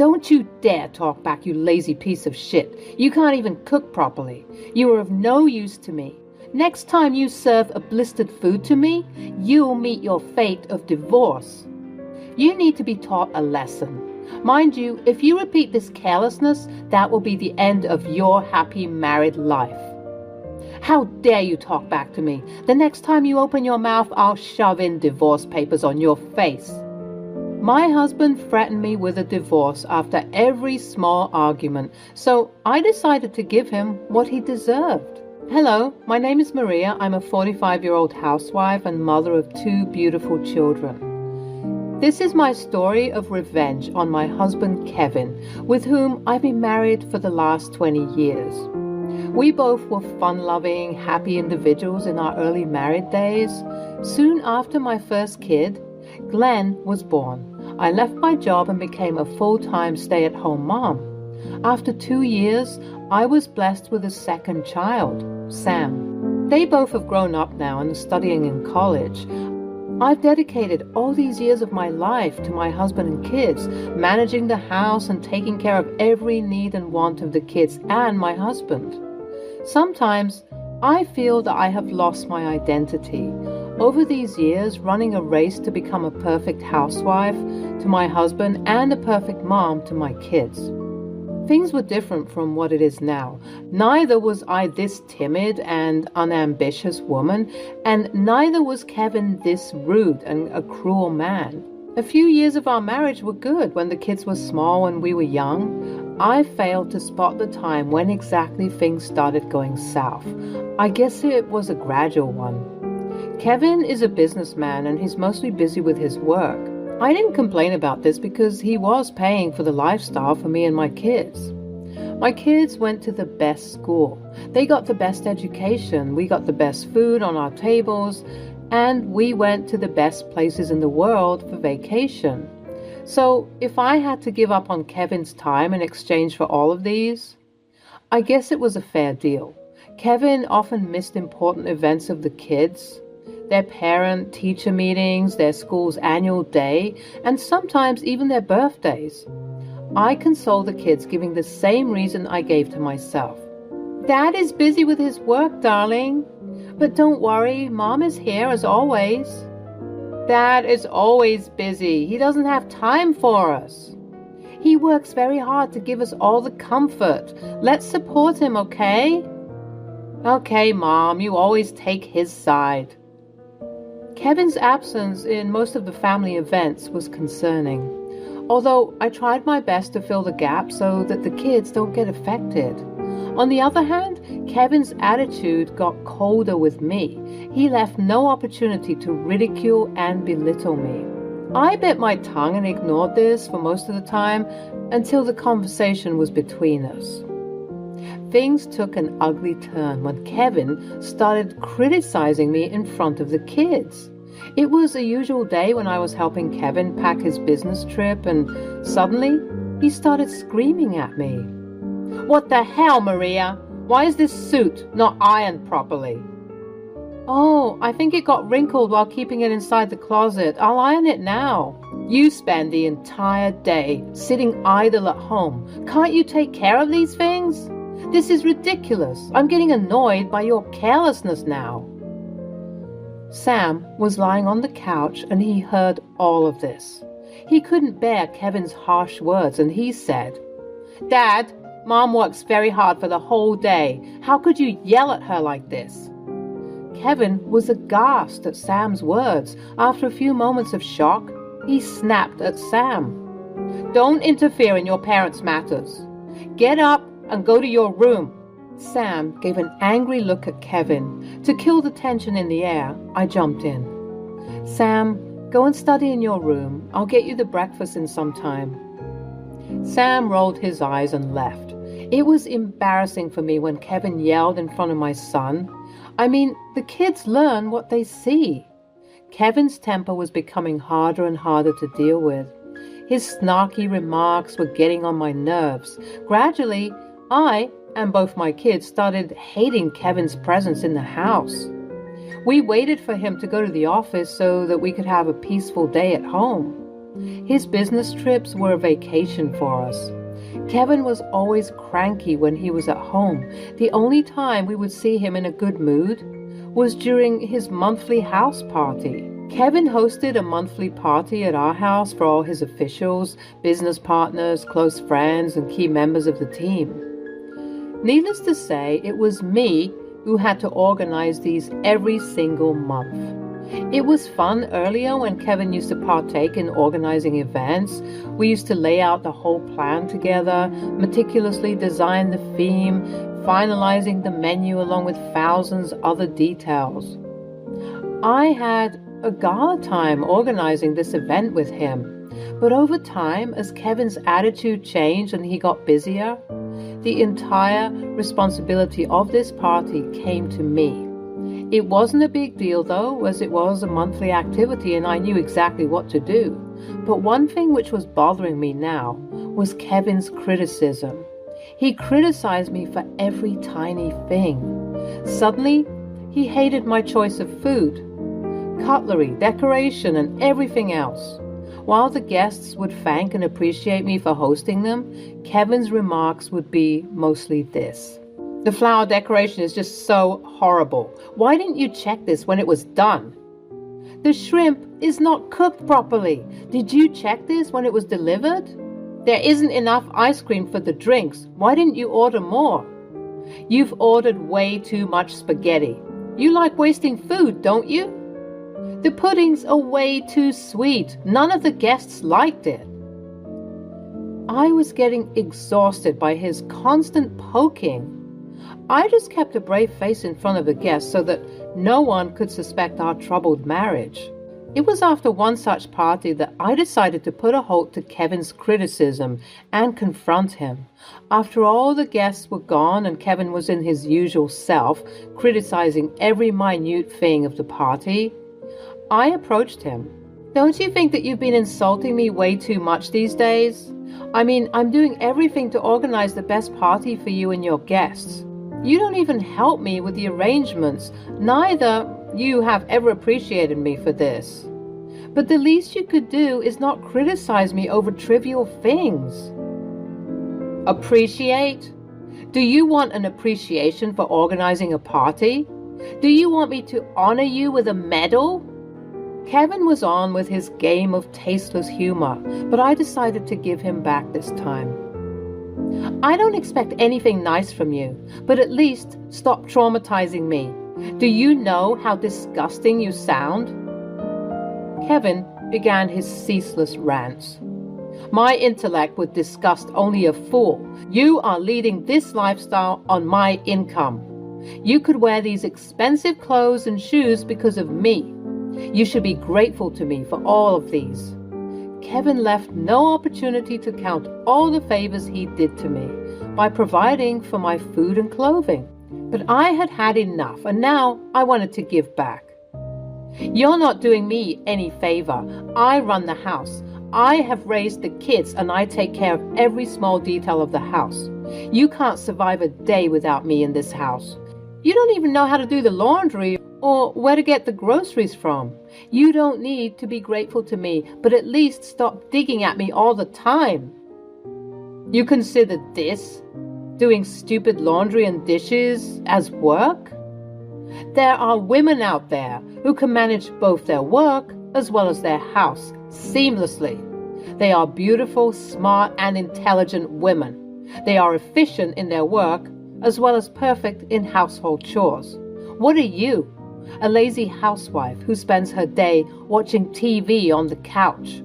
Don't you dare talk back, you lazy piece of shit. You can't even cook properly. You are of no use to me. Next time you serve a blistered food to me, you'll meet your fate of divorce. You need to be taught a lesson. Mind you, if you repeat this carelessness, that will be the end of your happy married life. How dare you talk back to me? The next time you open your mouth, I'll shove in divorce papers on your face. My husband threatened me with a divorce after every small argument, so I decided to give him what he deserved. Hello, my name is Maria. I'm a 45-year-old housewife and mother of 2 beautiful children. This is my story of revenge on my husband Kevin, with whom I've been married for the last 20 years. We both were fun-loving, happy individuals in our early married days. Soon after my first kid, Glenn, was born. I left my job and became a full-time stay-at-home mom. After 2 years, I was blessed with a second child, Sam. They both have grown up now and are studying in college. I've dedicated all these years of my life to my husband and kids, managing the house and taking care of every need and want of the kids and my husband. Sometimes I feel that I have lost my identity. Over these years, running a race to become a perfect housewife to my husband and a perfect mom to my kids. Things were different from what it is now. Neither was I this timid and unambitious woman, and neither was Kevin this rude and a cruel man. A few years of our marriage were good when the kids were small and we were young. I failed to spot the time when exactly things started going south. I guess it was a gradual one. Kevin is a businessman and he's mostly busy with his work. I didn't complain about this because he was paying for the lifestyle for me and my kids. My kids went to the best school. They got the best education. We got the best food on our tables. And we went to the best places in the world for vacation. So if I had to give up on Kevin's time in exchange for all of these, I guess it was a fair deal. Kevin often missed important events of the kids, their parent-teacher meetings, their school's annual day, and sometimes even their birthdays. I console the kids, giving the same reason I gave to myself. Dad is busy with his work, darling. But don't worry, Mom is here as always. Dad is always busy. He doesn't have time for us. He works very hard to give us all the comfort. Let's support him, okay? Okay, Mom, you always take his side. Kevin's absence in most of the family events was concerning, although I tried my best to fill the gap so that the kids don't get affected. On the other hand, Kevin's attitude got colder with me. He left no opportunity to ridicule and belittle me. I bit my tongue and ignored this for most of the time until the conversation was between us. Things took an ugly turn when Kevin started criticizing me in front of the kids. It was a usual day when I was helping Kevin pack his business trip, and suddenly he started screaming at me. What the hell, Maria? Why is this suit not ironed properly? Oh, I think it got wrinkled while keeping it inside the closet. I'll iron it now. You spend the entire day sitting idle at home. Can't you take care of these things? This is ridiculous. I'm getting annoyed by your carelessness now. Sam was lying on the couch and he heard all of this. He couldn't bear Kevin's harsh words and he said, Dad, Mom works very hard for the whole day. How could you yell at her like this? Kevin was aghast at Sam's words. After a few moments of shock, he snapped at Sam. Don't interfere in your parents' matters. Get up and go to your room. Sam gave an angry look at Kevin. To kill the tension in the air, I jumped in. Sam, go and study in your room. I'll get you the breakfast in some time. Sam rolled his eyes and left. It was embarrassing for me when Kevin yelled in front of my son. I mean, the kids learn what they see. Kevin's temper was becoming harder and harder to deal with. His snarky remarks were getting on my nerves. Gradually, I and both my kids started hating Kevin's presence in the house. We waited for him to go to the office so that we could have a peaceful day at home. His business trips were a vacation for us. Kevin was always cranky when he was at home. The only time we would see him in a good mood was during his monthly house party. Kevin hosted a monthly party at our house for all his officials, business partners, close friends, and key members of the team. Needless to say, it was me who had to organize these every single month. It was fun earlier when Kevin used to partake in organizing events. We used to lay out the whole plan together, meticulously design the theme, finalizing the menu along with thousands other details. I had a gala time organizing this event with him, but over time, as Kevin's attitude changed and he got busier, the entire responsibility of this party came to me. It wasn't a big deal though, as it was a monthly activity and I knew exactly what to do. But one thing which was bothering me now was Kevin's criticism. He criticized me for every tiny thing. Suddenly, he hated my choice of food, cutlery, decoration, and everything else. While the guests would thank and appreciate me for hosting them, Kevin's remarks would be mostly this: "The flower decoration is just so horrible. Why didn't you check this when it was done? The shrimp is not cooked properly. Did you check this when it was delivered? There isn't enough ice cream for the drinks. Why didn't you order more? You've ordered way too much spaghetti. You like wasting food, don't you? The puddings are way too sweet. None of the guests liked it." I was getting exhausted by his constant poking. I just kept a brave face in front of the guests so that no one could suspect our troubled marriage. It was after one such party that I decided to put a halt to Kevin's criticism and confront him. After all the guests were gone and Kevin was in his usual self, criticizing every minute thing of the party, I approached him. "Don't you think that you've been insulting me way too much these days? I mean, I'm doing everything to organize the best party for you and your guests. You don't even help me with the arrangements. Neither you have ever appreciated me for this. But the least you could do is not criticize me over trivial things." Appreciate? Do you want an appreciation for organizing a party? Do you want me to honor you with a medal? Kevin was on with his game of tasteless humor, but I decided to give him back this time. "I don't expect anything nice from you, but at least stop traumatizing me. Do you know how disgusting you sound?" Kevin began his ceaseless rants. "My intellect would disgust only a fool. You are leading this lifestyle on my income. You could wear these expensive clothes and shoes because of me. You should be grateful to me for all of these." Kevin left no opportunity to count all the favors he did to me by providing for my food and clothing. But I had had enough, and now I wanted to give back. "You're not doing me any favor. I run the house. I have raised the kids, and I take care of every small detail of the house. You can't survive a day without me in this house. You don't even know how to do the laundry or where to get the groceries from. You don't need to be grateful to me, but at least stop digging at me all the time. You consider this, doing stupid laundry and dishes, as work? There are women out there who can manage both their work as well as their house seamlessly. They are beautiful, smart, and intelligent women. They are efficient in their work as well as perfect in household chores. What are you? A lazy housewife who spends her day watching TV on the couch.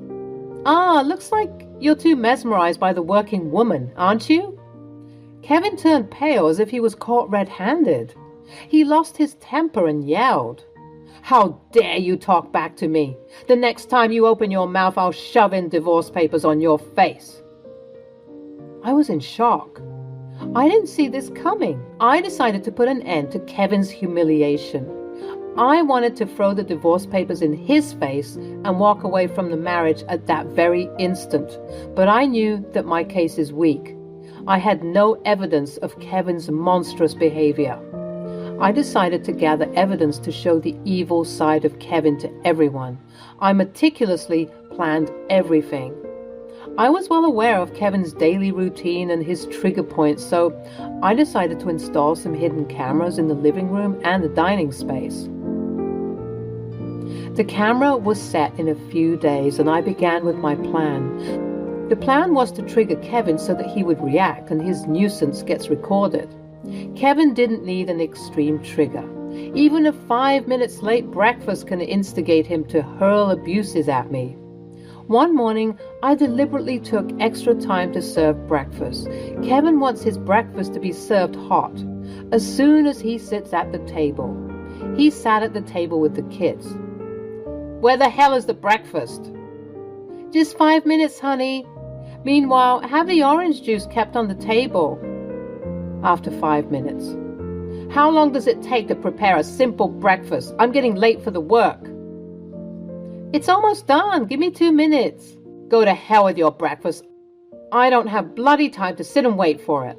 Looks like you're too mesmerized by the working woman, aren't you?" Kevin turned pale as if he was caught red-handed. He lost his temper and yelled, "How dare you talk back to me? The next time you open your mouth, I'll shove in divorce papers on your face." I was in shock. I didn't see this coming. I decided to put an end to Kevin's humiliation. I wanted to throw the divorce papers in his face and walk away from the marriage at that very instant, but I knew that my case is weak. I had no evidence of Kevin's monstrous behavior. I decided to gather evidence to show the evil side of Kevin to everyone. I meticulously planned everything. I was well aware of Kevin's daily routine and his trigger points, so I decided to install some hidden cameras in the living room and the dining space. The camera was set in a few days, and I began with my plan. The plan was to trigger Kevin so that he would react and his nuisance gets recorded. Kevin didn't need an extreme trigger. Even a 5 minutes late breakfast can instigate him to hurl abuses at me. One morning, I deliberately took extra time to serve breakfast. Kevin wants his breakfast to be served hot, as soon as he sits at the table. He sat at the table with the kids. "Where the hell is the breakfast?" "Just 5 minutes, honey. Meanwhile, have the orange juice kept on the table." After 5 minutes. "How long does it take to prepare a simple breakfast? I'm getting late for the work." "It's almost done. Give me 2 minutes." "Go to hell with your breakfast. I don't have bloody time to sit and wait for it."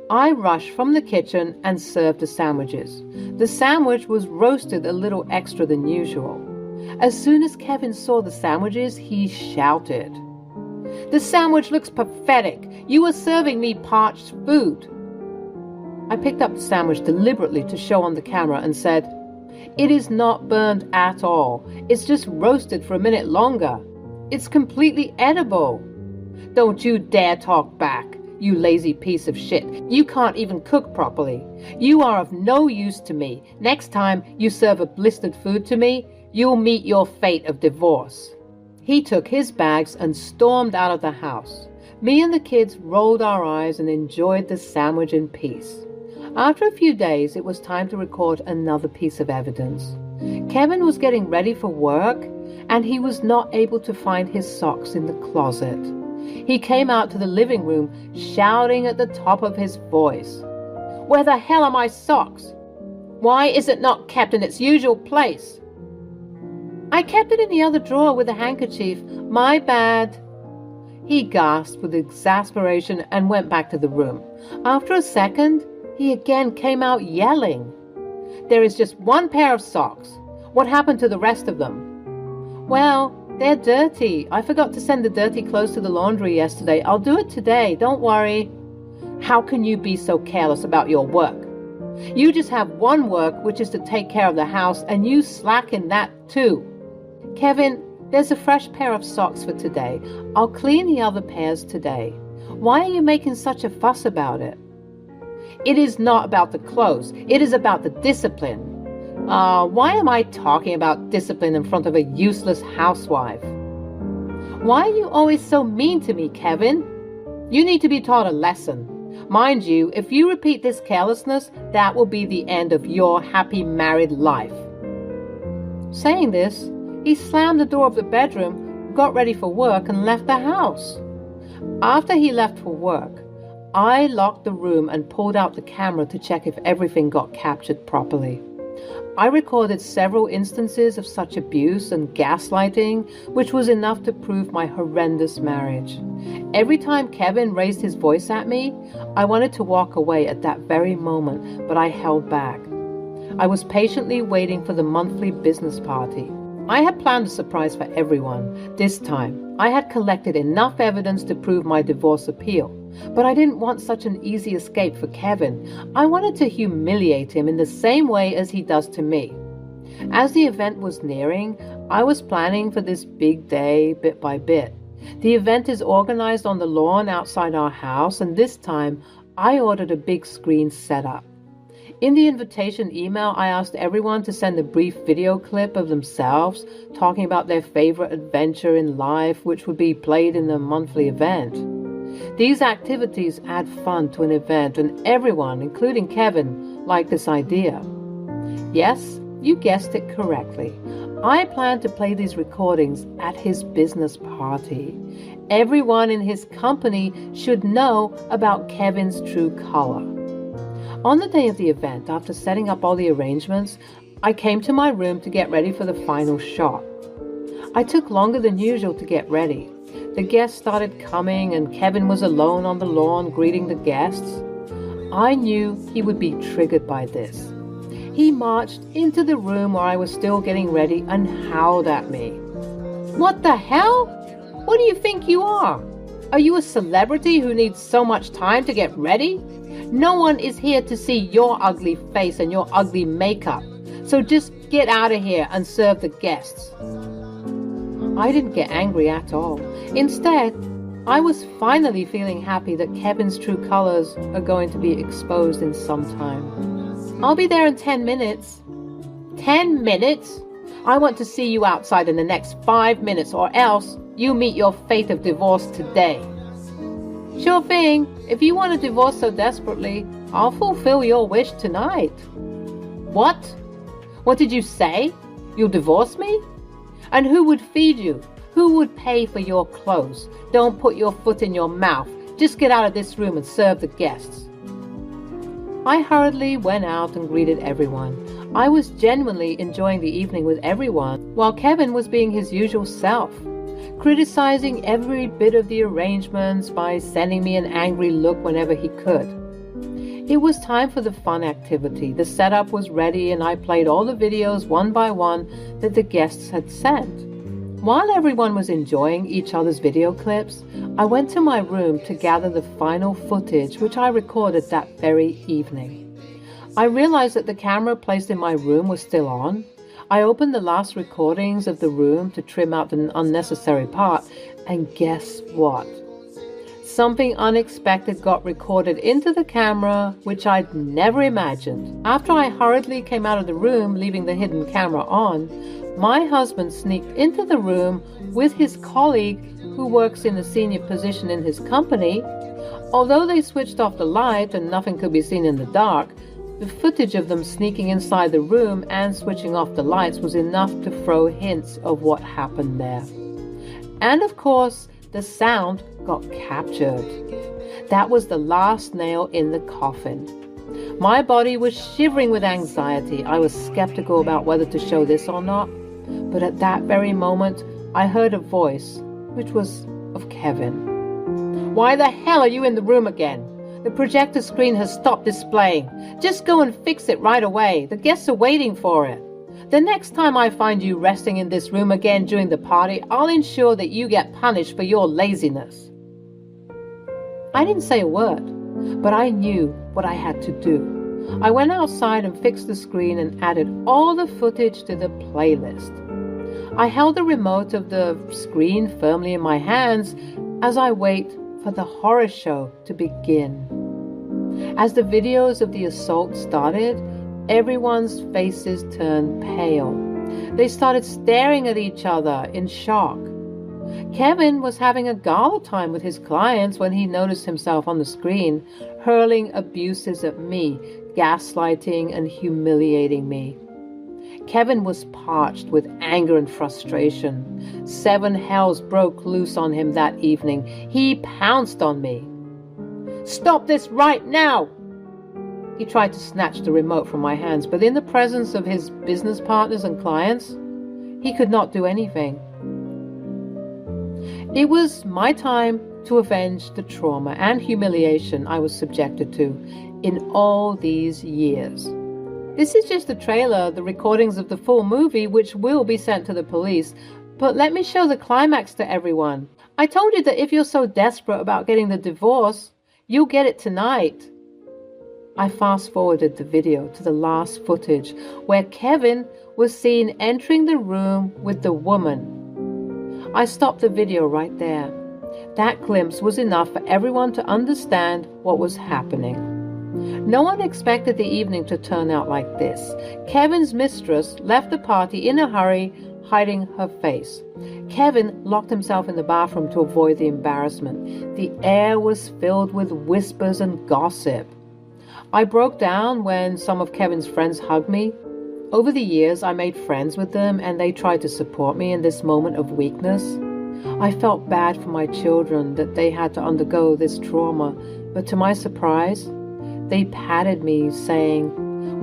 I rushed from the kitchen and served the sandwiches. The sandwich was roasted a little extra than usual. As soon as Kevin saw the sandwiches, he shouted, "The sandwich looks pathetic. You are serving me parched food." I picked up the sandwich deliberately to show on the camera and said, "It is not burned at all. It's just roasted for a minute longer. It's completely edible." "Don't you dare talk back, you lazy piece of shit. You can't even cook properly. You are of no use to me. Next time you serve a blistered food to me, you'll meet your fate of divorce." He took his bags and stormed out of the house. Me and the kids rolled our eyes and enjoyed the sandwich in peace. After a few days, it was time to record another piece of evidence. Kevin was getting ready for work, and he was not able to find his socks in the closet. He came out to the living room, shouting at the top of his voice, "Where the hell are my socks? Why is it not kept in its usual place?" "I kept it in the other drawer with a handkerchief. My bad." He gasped with exasperation and went back to the room. After a second, he again came out yelling, "There is just one pair of socks. What happened to the rest of them?" "Well, they're dirty. I forgot to send the dirty clothes to the laundry yesterday. I'll do it today. Don't worry." "How can you be so careless about your work? You just have one work, which is to take care of the house, and you slack in that too." "Kevin, there's a fresh pair of socks for today. I'll clean the other pairs today. Why are you making such a fuss about it?" "It is not about the clothes. It is about the discipline." Why am I talking about discipline in front of a useless housewife?" "Why are you always so mean to me, Kevin? You need to be taught a lesson. Mind you, if you repeat this carelessness, that will be the end of your happy married life." Saying this, he slammed the door of the bedroom, got ready for work, and left the house. After he left for work, I locked the room and pulled out the camera to check if everything got captured properly. I recorded several instances of such abuse and gaslighting, which was enough to prove my horrendous marriage. Every time Kevin raised his voice at me, I wanted to walk away at that very moment, but I held back. I was patiently waiting for the monthly business party. I had planned a surprise for everyone. This time, I had collected enough evidence to prove my divorce appeal. But I didn't want such an easy escape for Kevin. I wanted to humiliate him in the same way as he does to me. As the event was nearing, I was planning for this big day bit by bit. The event is organized on the lawn outside our house, and this time I ordered a big screen setup. In the invitation email, I asked everyone to send a brief video clip of themselves talking about their favorite adventure in life, which would be played in the monthly event. These activities add fun to an event, and everyone, including Kevin, liked this idea. Yes, you guessed it correctly. I plan to play these recordings at his business party. Everyone in his company should know about Kevin's true color. On the day of the event, after setting up all the arrangements, I came to my room to get ready for the final shot. I took longer than usual to get ready. The guests started coming, and Kevin was alone on the lawn greeting the guests. I knew he would be triggered by this. He marched into the room where I was still getting ready and howled at me. "What the hell? What do you think you are? Are you a celebrity who needs so much time to get ready? No one is here to see your ugly face and your ugly makeup. So just get out of here and serve the guests." I didn't get angry at all. Instead, I was finally feeling happy that Kevin's true colors are going to be exposed in some time. "I'll be there in 10 minutes. 10 minutes? I want to see you outside in the next 5 minutes, or else you meet your fate of divorce today." "Sure thing. If you want a divorce so desperately, I'll fulfill your wish tonight." "What? What did you say? You'll divorce me? And who would feed you? Who would pay for your clothes? Don't put your foot in your mouth. Just get out of this room and serve the guests." I hurriedly went out and greeted everyone. I was genuinely enjoying the evening with everyone, while Kevin was being his usual self, criticizing every bit of the arrangements by sending me an angry look whenever he could. It was time for the fun activity. The setup was ready and I played all the videos one by one that the guests had sent. While everyone was enjoying each other's video clips, I went to my room to gather the final footage which I recorded that very evening. I realized that the camera placed in my room was still on. I opened the last recordings of the room to trim out the unnecessary part, and guess what? Something unexpected got recorded into the camera, which I'd never imagined. After I hurriedly came out of the room, leaving the hidden camera on, my husband sneaked into the room with his colleague who works in a senior position in his company. Although they switched off the light and nothing could be seen in the dark, the footage of them sneaking inside the room and switching off the lights was enough to throw hints of what happened there. And of course, the sound got captured. That was the last nail in the coffin. My body was shivering with anxiety. I was skeptical about whether to show this or not, but at that very moment, I heard a voice, which was of Kevin. "Why the hell are you in the room again? The projector screen has stopped displaying. Just go and fix it right away. The guests are waiting for it. The next time I find you resting in this room again during the party, I'll ensure that you get punished for your laziness." I didn't say a word, but I knew what I had to do. I went outside and fixed the screen and added all the footage to the playlist. I held the remote of the screen firmly in my hands as I wait for the horror show to begin. As the videos of the assault started, everyone's faces turned pale. They started staring at each other in shock. Kevin was having a gala time with his clients when he noticed himself on the screen, hurling abuses at me, gaslighting and humiliating me. Kevin was parched with anger and frustration. 7 hells broke loose on him that evening. He pounced on me. "Stop this right now!" He tried to snatch the remote from my hands, but in the presence of his business partners and clients, he could not do anything. It was my time to avenge the trauma and humiliation I was subjected to in all these years. This is just a trailer, the recordings of the full movie, which will be sent to the police. But let me show the climax to everyone. I told you that if you're so desperate about getting the divorce, you'll get it tonight. I fast-forwarded the video to the last footage, where Kevin was seen entering the room with the woman. I stopped the video right there. That glimpse was enough for everyone to understand what was happening. No one expected the evening to turn out like this. Kevin's mistress left the party in a hurry, hiding her face. Kevin locked himself in the bathroom to avoid the embarrassment. The air was filled with whispers and gossip. I broke down when some of Kevin's friends hugged me. Over the years, I made friends with them, and they tried to support me in this moment of weakness. I felt bad for my children that they had to undergo this trauma, but to my surprise, they patted me, saying,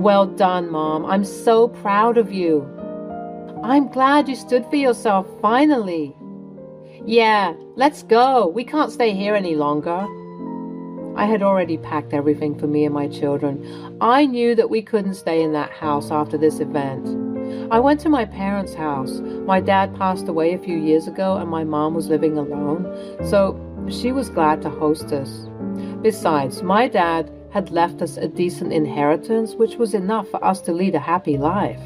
"Well done, Mom. I'm so proud of you. I'm glad you stood for yourself, finally. Yeah, let's go. We can't stay here any longer." I had already packed everything for me and my children. I knew that we couldn't stay in that house after this event. I went to my parents' house. My dad passed away a few years ago and my mom was living alone, so she was glad to host us. Besides, my dad had left us a decent inheritance, which was enough for us to lead a happy life.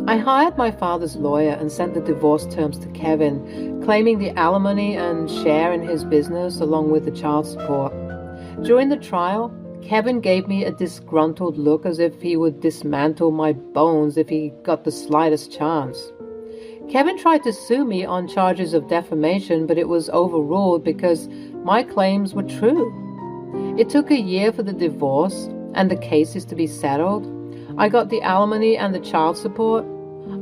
I hired my father's lawyer and sent the divorce terms to Kevin, claiming the alimony and share in his business along with the child support. During the trial, Kevin gave me a disgruntled look as if he would dismantle my bones if he got the slightest chance. Kevin tried to sue me on charges of defamation, but it was overruled because my claims were true. It took a year for the divorce and the cases to be settled. I got the alimony and the child support.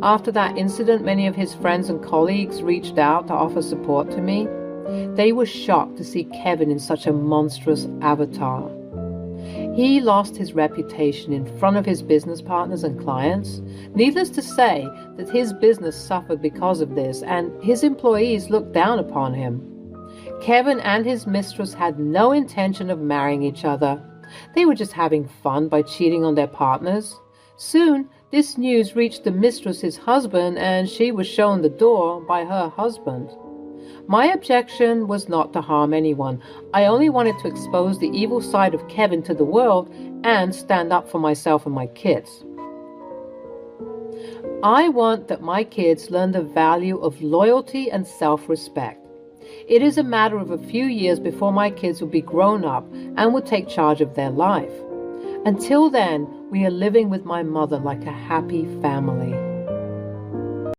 After that incident, many of his friends and colleagues reached out to offer support to me. They were shocked to see Kevin in such a monstrous avatar. He lost his reputation in front of his business partners and clients. Needless to say that his business suffered because of this, and his employees looked down upon him. Kevin and his mistress had no intention of marrying each other. They were just having fun by cheating on their partners. Soon, this news reached the mistress's husband, and she was shown the door by her husband. My objection was not to harm anyone. I only wanted to expose the evil side of Kevin to the world and stand up for myself and my kids. I want that my kids learn the value of loyalty and self-respect. It is a matter of a few years before my kids will be grown up and will take charge of their life. Until then, we are living with my mother like a happy family.